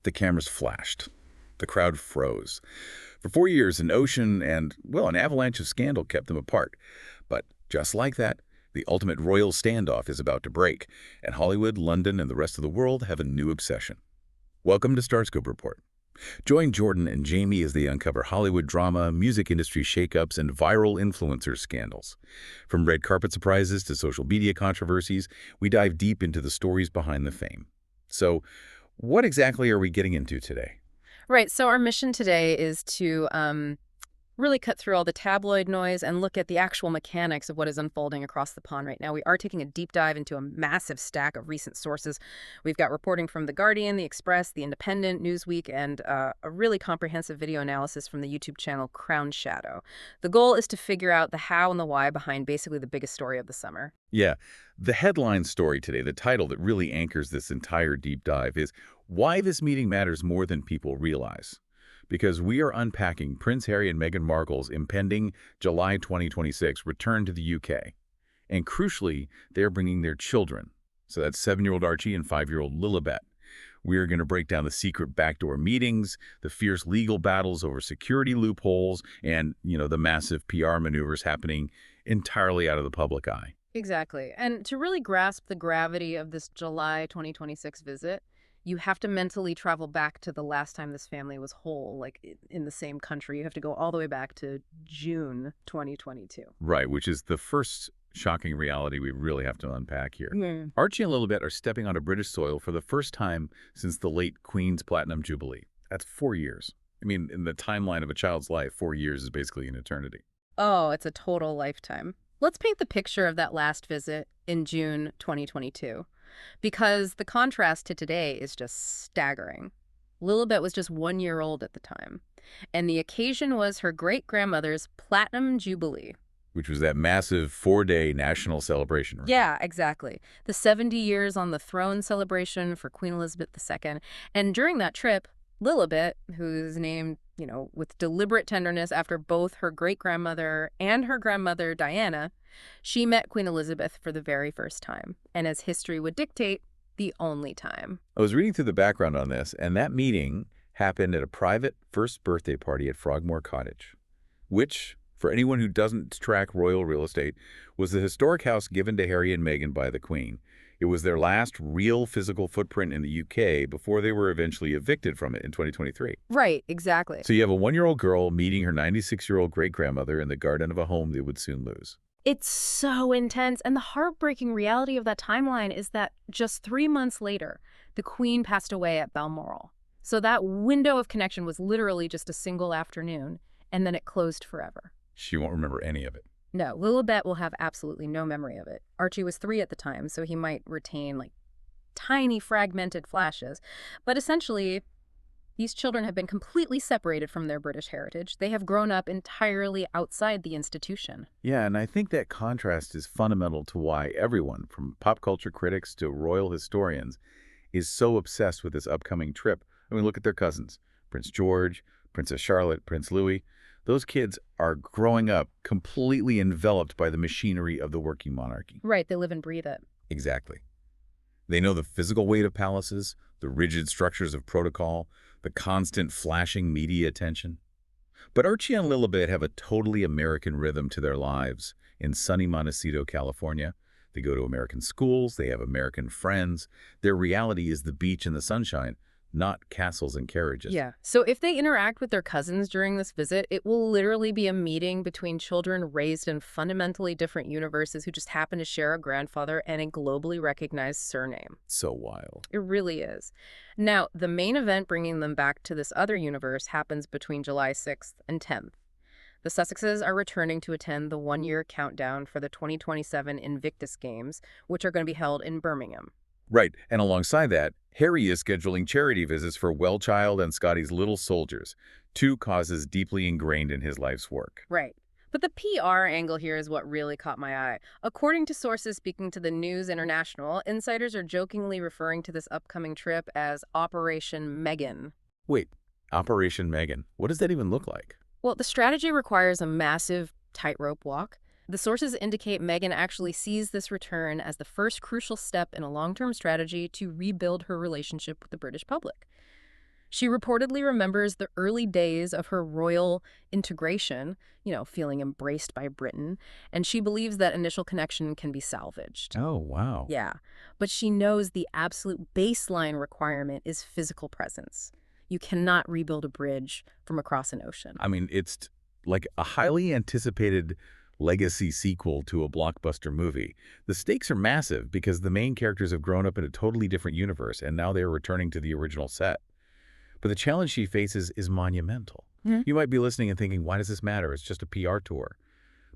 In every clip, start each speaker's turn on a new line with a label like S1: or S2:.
S1: The cameras flashed. The crowd froze. For 4 years, an ocean and, well, an avalanche of scandal kept them apart. But just like that, the ultimate royal standoff is about to break, and Hollywood, London, and the rest of the world have a new obsession. Welcome to Starscope Report. Join Jordan and Jamie as they uncover Hollywood drama, music industry shakeups, and viral influencer scandals. From red carpet surprises to social media controversies, we dive deep into the stories behind the fame. So, what exactly are we getting into today?
S2: Right. So our mission today is to really cut through all the tabloid noise and look at the actual mechanics of what is unfolding across the pond right now. We are taking a deep dive into a massive stack of recent sources. We've got reporting from The Guardian, The Express, The Independent, Newsweek, and a really comprehensive video analysis from the YouTube channel Crown Shadow. The goal is to figure out the how and the why behind basically the biggest story of the summer.
S1: Yeah, the headline story today, the title that really anchors this entire deep dive is Why This Meeting Matters More Than People Realize. Because we are unpacking Prince Harry and Meghan Markle's impending July 2026 return to the UK. And crucially, they're bringing their children. So that's 7-year-old Archie and 5-year-old Lilibet. We are going to break down the secret backdoor meetings, the fierce legal battles over security loopholes, and, the massive PR maneuvers happening entirely out of the public eye.
S2: Exactly. And to really grasp the gravity of this July 2026 visit, you have to mentally travel back to the last time this family was whole, like in the same country. You have to go all the way back to June 2022.
S1: Right, which is the first shocking reality we really have to unpack here.
S2: Yeah.
S1: Archie and Lilibet are stepping onto British soil for the first time since the late Queen's Platinum Jubilee. That's 4 years. I mean, in the timeline of a child's life, 4 years is basically an eternity.
S2: Oh, it's a total lifetime. Let's paint the picture of that last visit in June 2022. Because the contrast to today is just staggering. Lilibet was just 1 year old at the time, and the occasion was her great-grandmother's Platinum Jubilee.
S1: Which was that massive 4-day national celebration. Right?
S2: Yeah, exactly. The 70 years on the throne celebration for Queen Elizabeth II. And during that trip, Lilibet, who's named, with deliberate tenderness after both her great-grandmother and her grandmother Diana, she met Queen Elizabeth for the very first time, and as history would dictate, the only time.
S1: I was reading through the background on this, and that meeting happened at a private first birthday party at Frogmore Cottage, which, for anyone who doesn't track royal real estate, was the historic house given to Harry and Meghan by the Queen. It was their last real physical footprint in the UK before they were eventually evicted from it in 2023.
S2: Right, exactly.
S1: So you have a 1-year-old girl meeting her 96-year-old great-grandmother in the garden of a home they would soon lose.
S2: It's so intense, and the heartbreaking reality of that timeline is that just 3 months later, the Queen passed away at Balmoral. So that window of connection was literally just a single afternoon, and then it closed forever.
S1: She won't remember any of it.
S2: No, Lilibet will have absolutely no memory of it. Archie was 3 at the time, so he might retain, tiny fragmented flashes. But essentially, these children have been completely separated from their British heritage. They have grown up entirely outside the institution.
S1: Yeah, and I think that contrast is fundamental to why everyone, from pop culture critics to royal historians, is so obsessed with this upcoming trip. I mean, look at their cousins. Prince George, Princess Charlotte, Prince Louis. Those kids are growing up completely enveloped by the machinery of the working monarchy.
S2: Right, they live and breathe it.
S1: Exactly. They know the physical weight of palaces, the rigid structures of protocol, the constant flashing media attention. But Archie and Lilibet have a totally American rhythm to their lives. In sunny Montecito, California, they go to American schools, they have American friends. Their reality is the beach and the sunshine, not castles and carriages.
S2: Yeah. So if they interact with their cousins during this visit, it will literally be a meeting between children raised in fundamentally different universes who just happen to share a grandfather and a globally recognized surname.
S1: So wild.
S2: It really is. Now, the main event bringing them back to this other universe happens between July 6th and 10th. The Sussexes are returning to attend the 1-year countdown for the 2027 Invictus Games, which are going to be held in Birmingham.
S1: Right, and alongside that, Harry is scheduling charity visits for Wellchild and Scotty's Little Soldiers, 2 causes deeply ingrained in his life's work.
S2: Right. But the PR angle here is what really caught my eye. According to sources speaking to the News International, insiders are jokingly referring to this upcoming trip as Operation Meghan.
S1: Wait, Operation Meghan, what does that even look like?
S2: Well, the strategy requires a massive tightrope walk. The sources indicate Meghan actually sees this return as the first crucial step in a long-term strategy to rebuild her relationship with the British public. She reportedly remembers the early days of her royal integration, feeling embraced by Britain, and she believes that initial connection can be salvaged.
S1: Oh, wow.
S2: Yeah, but she knows the absolute baseline requirement is physical presence. You cannot rebuild a bridge from across an ocean.
S1: I mean, it's like a highly anticipated legacy sequel to a blockbuster movie. The stakes are massive because the main characters have grown up in a totally different universe, and now they are returning to the original set. But the challenge she faces is monumental.
S2: Hmm.
S1: You might be listening and thinking, why does this matter? It's just a PR tour.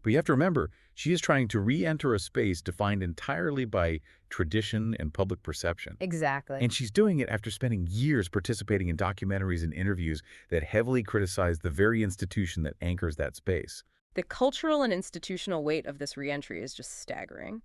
S1: But you have to remember, she is trying to re-enter a space defined entirely by tradition and public perception.
S2: Exactly.
S1: And she's doing it after spending years participating in documentaries and interviews that heavily criticize the very institution that anchors that space.
S2: The cultural and institutional weight of this reentry is just staggering.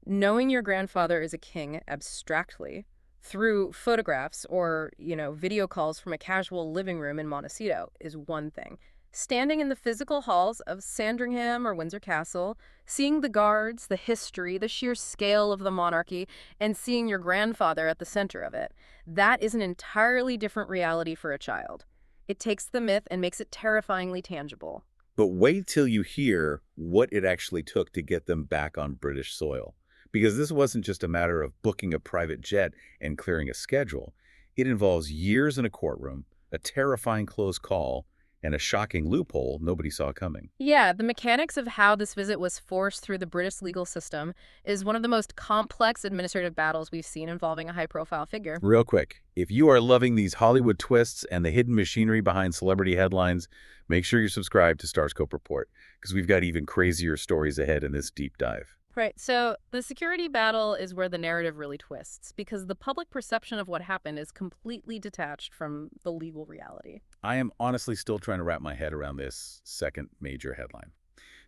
S2: Knowing your grandfather is a king abstractly through photographs or, video calls from a casual living room in Montecito is one thing. Standing in the physical halls of Sandringham or Windsor Castle, seeing the guards, the history, the sheer scale of the monarchy, and seeing your grandfather at the center of it, that is an entirely different reality for a child. It takes the myth and makes it terrifyingly tangible.
S1: But wait till you hear what it actually took to get them back on British soil. Because this wasn't just a matter of booking a private jet and clearing a schedule. It involves years in a courtroom, a terrifying close call, and a shocking loophole nobody saw coming.
S2: Yeah, the mechanics of how this visit was forced through the British legal system is one of the most complex administrative battles we've seen involving a high-profile figure.
S1: Real quick, if you are loving these Hollywood twists and the hidden machinery behind celebrity headlines, make sure you're subscribed to Starscope Report, because we've got even crazier stories ahead in this deep dive.
S2: Right, so the security battle is where the narrative really twists, because the public perception of what happened is completely detached from the legal reality.
S1: I am honestly still trying to wrap my head around this second major headline.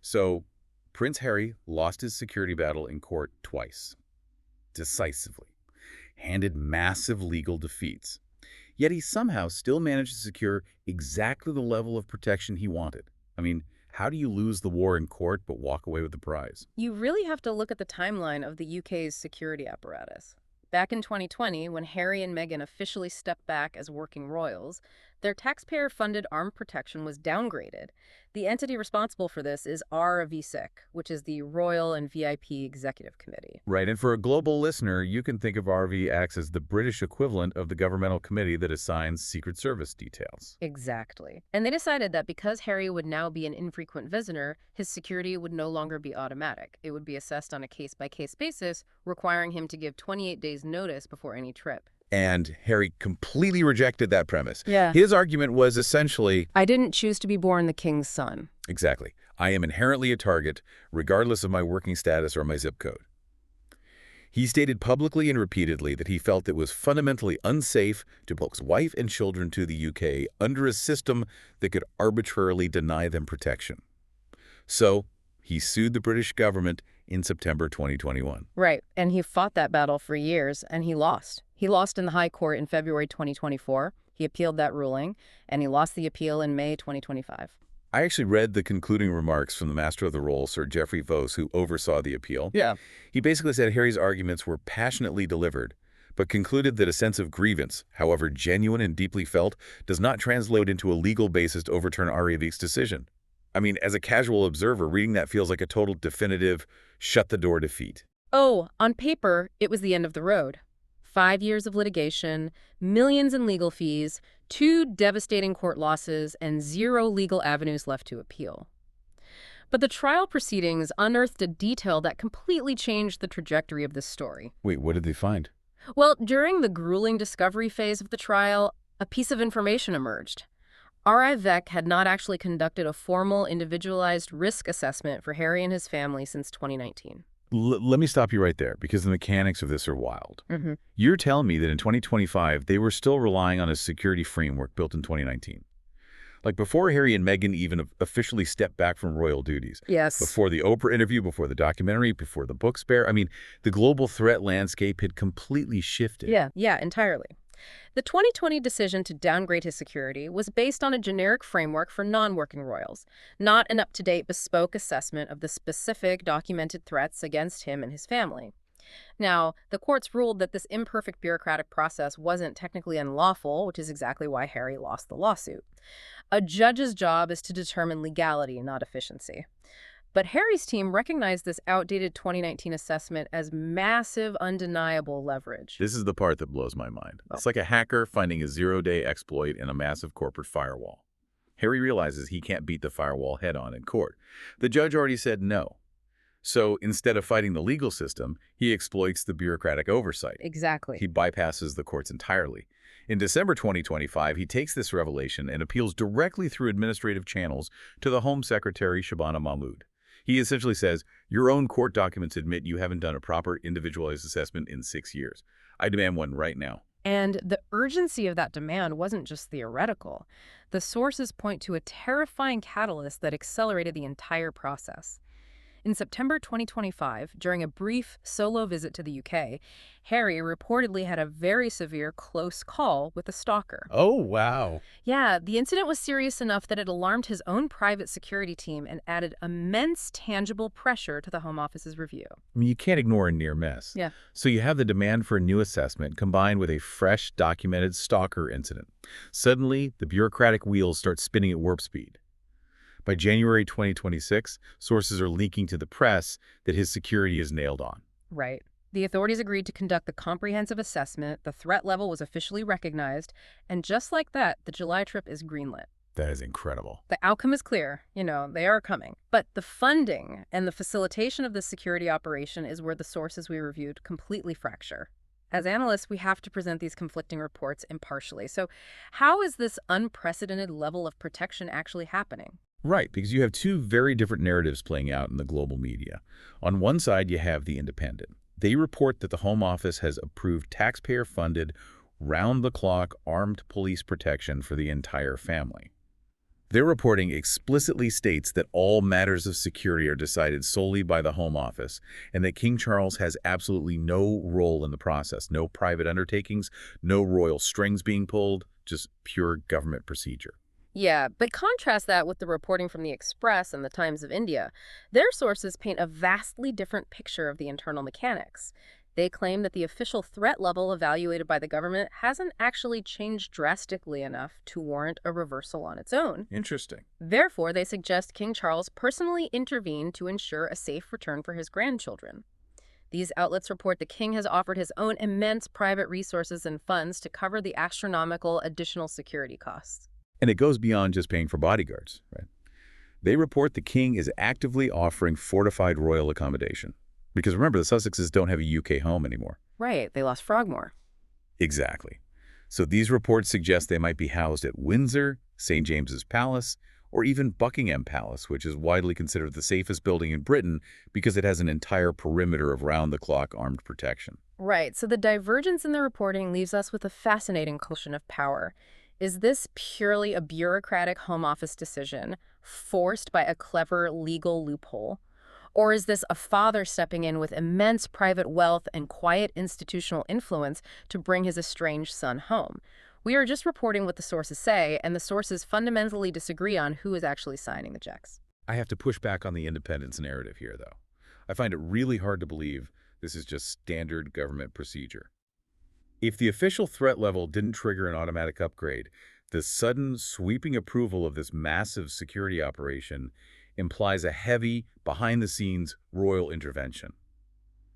S1: So, Prince Harry lost his security battle in court twice, decisively, handed massive legal defeats. Yet he somehow still managed to secure exactly the level of protection he wanted. I mean, how do you lose the war in court but walk away with the prize?
S2: You really have to look at the timeline of the UK's security apparatus. Back in 2020, when Harry and Meghan officially stepped back as working royals, their taxpayer-funded armed protection was downgraded. The entity responsible for this is RVSIC, which is the Royal and VIP Executive Committee.
S1: Right, and for a global listener, you can think of RVX as the British equivalent of the governmental committee that assigns Secret Service details.
S2: Exactly. And they decided that because Harry would now be an infrequent visitor, his security would no longer be automatic. It would be assessed on a case-by-case basis, requiring him to give 28 days notice before any trip.
S1: And Harry completely rejected that premise.
S2: Yeah.
S1: His argument was essentially,
S2: I didn't choose to be born the king's son.
S1: exactly, I am inherently a target, regardless of my working status or my zip code. He stated publicly and repeatedly that he felt it was fundamentally unsafe to book his wife and children to the UK under a system that could arbitrarily deny them protection. So, he sued the British government in September 2021.
S2: Right, and he fought that battle for years, and he lost. He lost in the High Court in February 2024. He appealed that ruling, and he lost the appeal in May 2025.
S1: I actually read the concluding remarks from the Master of the Roll, Sir Geoffrey Vos, who oversaw the appeal.
S2: Yeah.
S1: He basically said Harry's arguments were passionately delivered, but concluded that a sense of grievance, however genuine and deeply felt, does not translate into a legal basis to overturn RAV's decision. I mean, as a casual observer, reading that feels like a total definitive, shut-the-door defeat.
S2: Oh, on paper, it was the end of the road. 5 years of litigation, millions in legal fees, 2 devastating court losses, and 0 legal avenues left to appeal. But the trial proceedings unearthed a detail that completely changed the trajectory of this story.
S1: Wait, what did they find?
S2: Well, during the grueling discovery phase of the trial, a piece of information emerged. RIVEC had not actually conducted a formal, individualized risk assessment for Harry and his family since 2019.
S1: Let me stop you right there, because the mechanics of this are wild.
S2: Mm-hmm.
S1: You're telling me that in 2025, they were still relying on a security framework built in 2019. Like before Harry and Meghan even officially stepped back from royal duties.
S2: Yes.
S1: Before the Oprah interview, before the documentary, before the book spare. I mean, the global threat landscape had completely shifted.
S2: Yeah, entirely. The 2020 decision to downgrade his security was based on a generic framework for non-working royals, not an up-to-date bespoke assessment of the specific documented threats against him and his family. Now, the courts ruled that this imperfect bureaucratic process wasn't technically unlawful, which is exactly why Harry lost the lawsuit. A judge's job is to determine legality, not efficiency. But Harry's team recognized this outdated 2019 assessment as massive, undeniable leverage.
S1: This is the part that blows my mind.
S2: Oh.
S1: It's like a hacker finding a zero-day exploit in a massive corporate firewall. Harry realizes he can't beat the firewall head-on in court. The judge already said no. So instead of fighting the legal system, he exploits the bureaucratic oversight.
S2: Exactly.
S1: He bypasses the courts entirely. In December 2025, he takes this revelation and appeals directly through administrative channels to the Home Secretary Shabana Mahmood. He essentially says, your own court documents admit you haven't done a proper individualized assessment in 6 years. I demand one right now.
S2: And the urgency of that demand wasn't just theoretical. The sources point to a terrifying catalyst that accelerated the entire process. In September 2025, during a brief solo visit to the UK, Harry reportedly had a very severe close call with a stalker.
S3: Oh, wow.
S2: Yeah, the incident was serious enough that it alarmed his own private security team and added immense tangible pressure to the Home Office's review.
S1: I mean, you can't ignore a near miss.
S2: Yeah.
S1: So you have the demand for a new assessment combined with a fresh, documented stalker incident. Suddenly, the bureaucratic wheels start spinning at warp speed. By January 2026, sources are leaking to the press that his security is nailed on.
S2: Right. The authorities agreed to conduct the comprehensive assessment, the threat level was officially recognized, and just like that, the July trip is greenlit.
S1: That is incredible.
S2: The outcome is clear. They are coming. But the funding and the facilitation of the security operation is where the sources we reviewed completely fracture. As analysts, we have to present these conflicting reports impartially. So how is this unprecedented level of protection actually happening?
S1: Right, because you have two very different narratives playing out in the global media. On one side, you have The Independent. They report that the Home Office has approved taxpayer-funded, round-the-clock armed police protection for the entire family. Their reporting explicitly states that all matters of security are decided solely by the Home Office and that King Charles has absolutely no role in the process, no private undertakings, no royal strings being pulled, just pure government procedure.
S2: Yeah, but contrast that with the reporting from the Express and the Times of India. Their sources paint a vastly different picture of the internal mechanics. They claim that the official threat level evaluated by the government hasn't actually changed drastically enough to warrant a reversal on its own.
S1: Interesting.
S2: Therefore, they suggest King Charles personally intervene to ensure a safe return for his grandchildren. These outlets report the king has offered his own immense private resources and funds to cover the astronomical additional security costs.
S1: And it goes beyond just paying for bodyguards, right? They report the king is actively offering fortified royal accommodation. Because remember, the Sussexes don't have a UK home anymore.
S2: Right, they lost Frogmore.
S1: Exactly. So these reports suggest they might be housed at Windsor, St. James's Palace, or even Buckingham Palace, which is widely considered the safest building in Britain because it has an entire perimeter of round-the-clock armed protection.
S2: Right, so the divergence in the reporting leaves us with a fascinating cushion of power. Is this purely a bureaucratic Home Office decision forced by a clever legal loophole? Or is this a father stepping in with immense private wealth and quiet institutional influence to bring his estranged son home? We are just reporting what the sources say, and the sources fundamentally disagree on who is actually signing the checks.
S1: I have to push back on the independence narrative here, though. I find it really hard to believe this is just standard government procedure. If the official threat level didn't trigger an automatic upgrade, the sudden, sweeping approval of this massive security operation implies a heavy, behind-the-scenes royal intervention.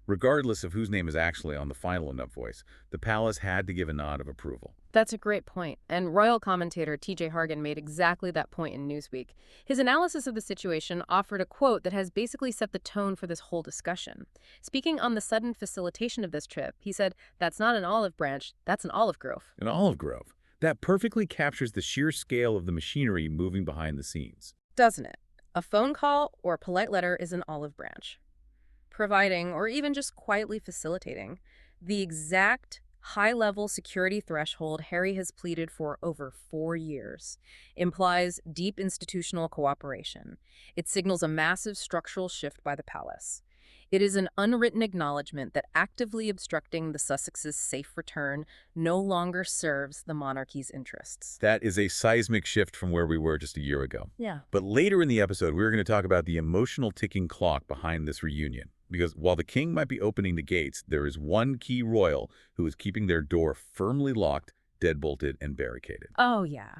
S1: Regardless of whose name is actually on the final invoice, the palace had to give a nod of approval.
S2: That's a great point, and royal commentator T.J. Hargan made exactly that point in Newsweek. His analysis of the situation offered a quote that has basically set the tone for this whole discussion. Speaking on the sudden facilitation of this trip, he said, "That's not an olive branch, that's an olive grove."
S1: An olive grove. That perfectly captures the sheer scale of the machinery moving behind the scenes.
S2: Doesn't it? A phone call or a polite letter is an olive branch, providing, or even just quietly facilitating, the exact high-level security threshold Harry has pleaded for over 4 years, implies deep institutional cooperation. It signals a massive structural shift by the palace. It is an unwritten acknowledgement that actively obstructing the Sussexes' safe return no longer serves the monarchy's interests.
S1: That is a seismic shift from where we were just a year ago.
S2: Yeah.
S1: But later in the episode, we're going to talk about the emotional ticking clock behind this reunion. Because while the king might be opening the gates, there is one key royal who is keeping their door firmly locked, deadbolted, and barricaded.
S2: Oh, yeah.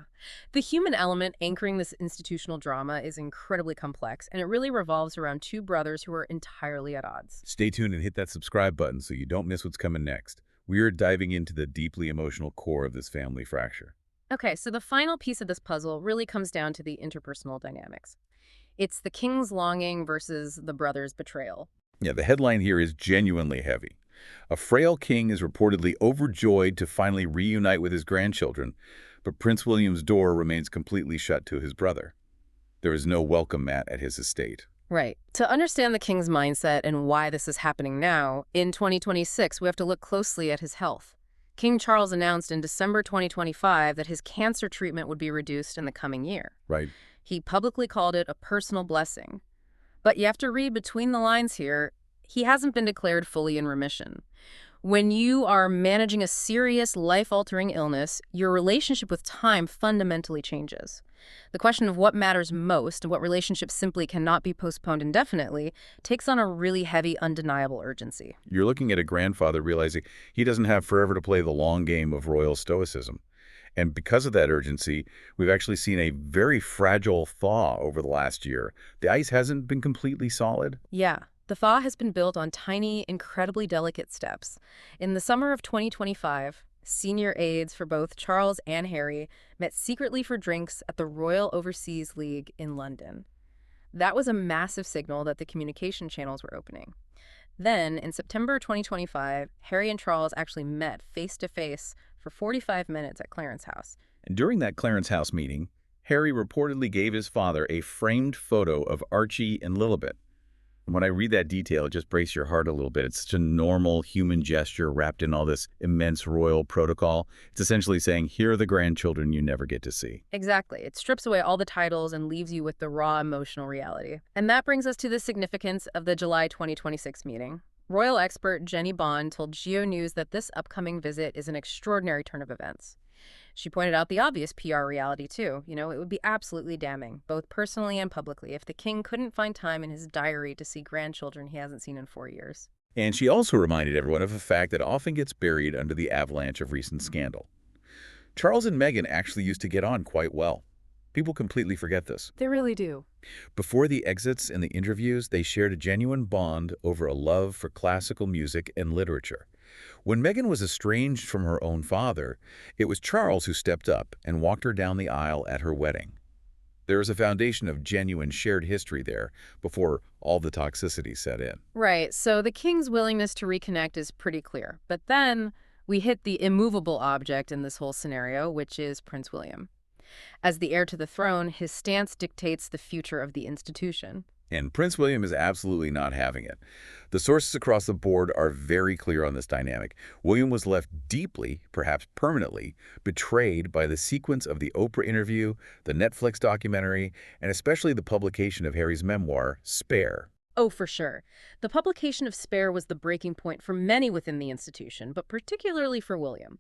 S2: The human element anchoring this institutional drama is incredibly complex, and it really revolves around two brothers who are entirely at odds.
S1: Stay tuned and hit that subscribe button so you don't miss what's coming next. We are diving into the deeply emotional core of this family fracture.
S2: Okay, so the final piece of this puzzle really comes down to the interpersonal dynamics. It's the king's longing versus the brother's betrayal.
S1: Yeah, the headline here is genuinely heavy. A frail king is reportedly overjoyed to finally reunite with his grandchildren, but Prince William's door remains completely shut to his brother. There is no welcome mat at his estate.
S2: Right. To understand the king's mindset and why this is happening now, in 2026, we have to look closely at his health. King Charles announced in December 2025 that his cancer treatment would be reduced in the coming year.
S1: Right.
S2: He publicly called it a personal blessing. But you have to read between the lines here. He hasn't been declared fully in remission. When you are managing a serious, life-altering illness, your relationship with time fundamentally changes. The question of what matters most and what relationships simply cannot be postponed indefinitely takes on a really heavy, undeniable urgency.
S1: You're looking at a grandfather realizing he doesn't have forever to play the long game of royal stoicism. And because of that urgency, we've actually seen a very fragile thaw over the last year. The ice hasn't been completely solid.
S2: Yeah. The thaw has been built on tiny, incredibly delicate steps. In the summer of 2025, senior aides for both Charles and Harry met secretly for drinks at the Royal Overseas League in London. That was a massive signal that the communication channels were opening. Then, in September 2025, Harry and Charles actually met face-to-face for 45 minutes at Clarence House.
S1: And during that Clarence House meeting, Harry reportedly gave his father a framed photo of Archie and Lilibet. When I read that detail, just brace your heart a little bit. It's such a normal human gesture wrapped in all this immense royal protocol. It's essentially saying, here are the grandchildren you never get to see.
S2: Exactly. It strips away all the titles and leaves you with the raw emotional reality. And that brings us to the significance of the July 2026 meeting. Royal expert Jenny Bond told Geo News that this upcoming visit is an extraordinary turn of events. She pointed out the obvious PR reality, too. It would be absolutely damning, both personally and publicly, if the king couldn't find time in his diary to see grandchildren he hasn't seen in 4 years.
S1: And she also reminded everyone of a fact that often gets buried under the avalanche of recent scandal. Charles and Meghan actually used to get on quite well. People completely forget this.
S2: They really do.
S1: Before the exits and the interviews, they shared a genuine bond over a love for classical music and literature. When Meghan was estranged from her own father, it was Charles who stepped up and walked her down the aisle at her wedding. There is a foundation of genuine shared history there before all the toxicity set in.
S2: Right, so the king's willingness to reconnect is pretty clear. But then we hit the immovable object in this whole scenario, which is Prince William. As the heir to the throne, his stance dictates the future of the institution.
S1: And Prince William is absolutely not having it. The sources across the board are very clear on this dynamic. William was left deeply, perhaps permanently, betrayed by the sequence of the Oprah interview, the Netflix documentary, and especially the publication of Harry's memoir, Spare.
S2: Oh, for sure. The publication of Spare was the breaking point for many within the institution, but particularly for William.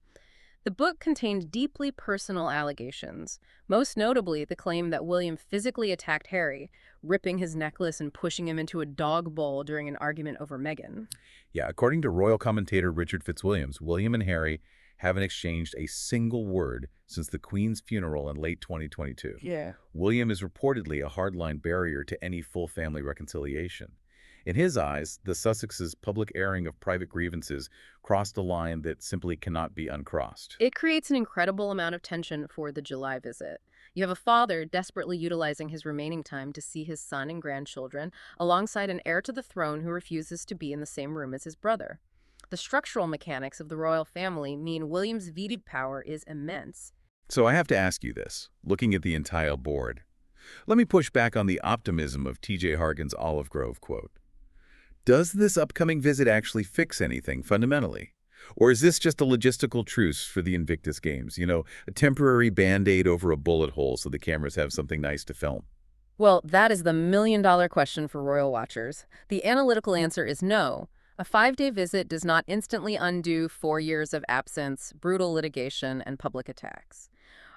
S2: The book contained deeply personal allegations, most notably the claim that William physically attacked Harry, ripping his necklace and pushing him into a dog bowl during an argument over Meghan.
S1: Yeah, according to royal commentator Richard Fitzwilliams, William and Harry haven't exchanged a single word since the Queen's funeral in late 2022.
S2: Yeah.
S1: William is reportedly a hardline barrier to any full family reconciliation. In his eyes, the Sussexes' public airing of private grievances crossed a line that simply cannot be uncrossed.
S2: It creates an incredible amount of tension for the July visit. You have a father desperately utilizing his remaining time to see his son and grandchildren, alongside an heir to the throne who refuses to be in the same room as his brother. The structural mechanics of the royal family mean William's veto power is immense.
S1: So I have to ask you this, looking at the entire board. Let me push back on the optimism of T.J. Hargan's Olive Grove quote. Does this upcoming visit actually fix anything fundamentally? Or is this just a logistical truce for the Invictus Games? A temporary Band-Aid over a bullet hole so the cameras have something nice to film?
S2: Well, that is the million-dollar question for royal watchers. The analytical answer is no. A 5-day visit does not instantly undo 4 years of absence, brutal litigation, and public attacks.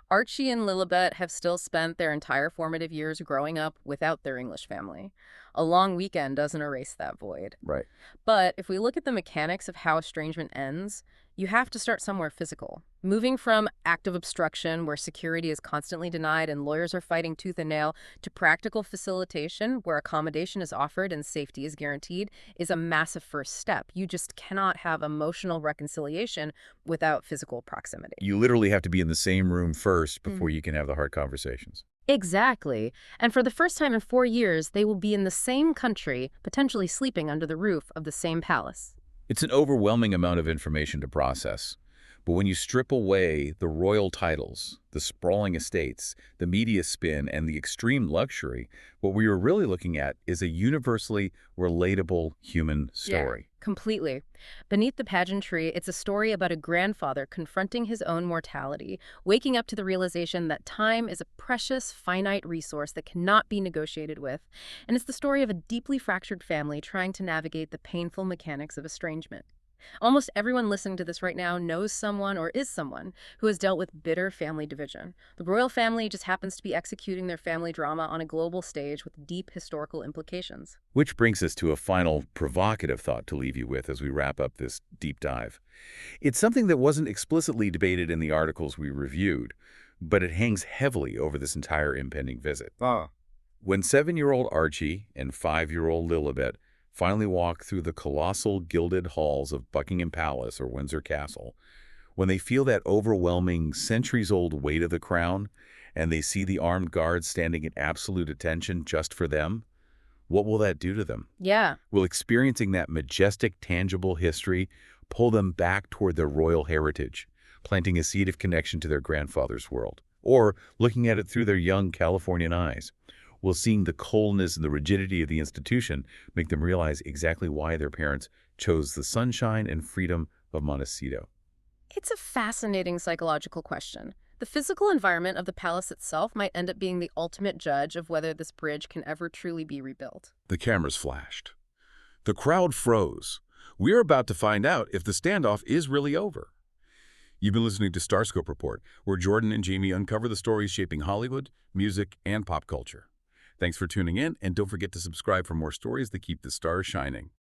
S2: Archie and Lilibet have still spent their entire formative years growing up without their English family. A long weekend doesn't erase that void.
S1: Right.
S2: But if we look at the mechanics of how estrangement ends, you have to start somewhere physical. Moving from active obstruction, where security is constantly denied and lawyers are fighting tooth and nail, to practical facilitation, where accommodation is offered and safety is guaranteed, is a massive first step. You just cannot have emotional reconciliation without physical proximity.
S1: You literally have to be in the same room first before you can have the hard conversations.
S2: Exactly. And for the first time in 4 years, they will be in the same country, potentially sleeping under the roof of the same palace.
S1: It's an overwhelming amount of information to process. But when you strip away the royal titles, the sprawling estates, the media spin, and the extreme luxury, what we are really looking at is a universally relatable human story.
S2: Yeah, completely. Beneath the pageantry, it's a story about a grandfather confronting his own mortality, waking up to the realization that time is a precious, finite resource that cannot be negotiated with. And it's the story of a deeply fractured family trying to navigate the painful mechanics of estrangement. Almost everyone listening to this right now knows someone or is someone who has dealt with bitter family division. The royal family just happens to be executing their family drama on a global stage with deep historical implications.
S1: Which brings us to a final provocative thought to leave you with as we wrap up this deep dive. It's something that wasn't explicitly debated in the articles we reviewed, but it hangs heavily over this entire impending visit. When 7-year-old Archie and 5-year-old Lilibet finally walk through the colossal gilded halls of Buckingham Palace or Windsor Castle, when they feel that overwhelming centuries-old weight of the crown, and they see the armed guards standing at absolute attention just for them, what will that do to them?
S2: Yeah.
S1: Will experiencing that majestic, tangible history pull them back toward their royal heritage, planting a seed of connection to their grandfather's world? Or, looking at it through their young Californian eyes, will seeing the coldness and the rigidity of the institution make them realize exactly why their parents chose the sunshine and freedom of Montecito?
S2: It's a fascinating psychological question. The physical environment of the palace itself might end up being the ultimate judge of whether this bridge can ever truly be rebuilt.
S1: The cameras flashed. The crowd froze. We're about to find out if the standoff is really over. You've been listening to Starscope Report, where Jordan and Jamie uncover the stories shaping Hollywood, music, and pop culture. Thanks for tuning in, and don't forget to subscribe for more stories that keep the stars shining.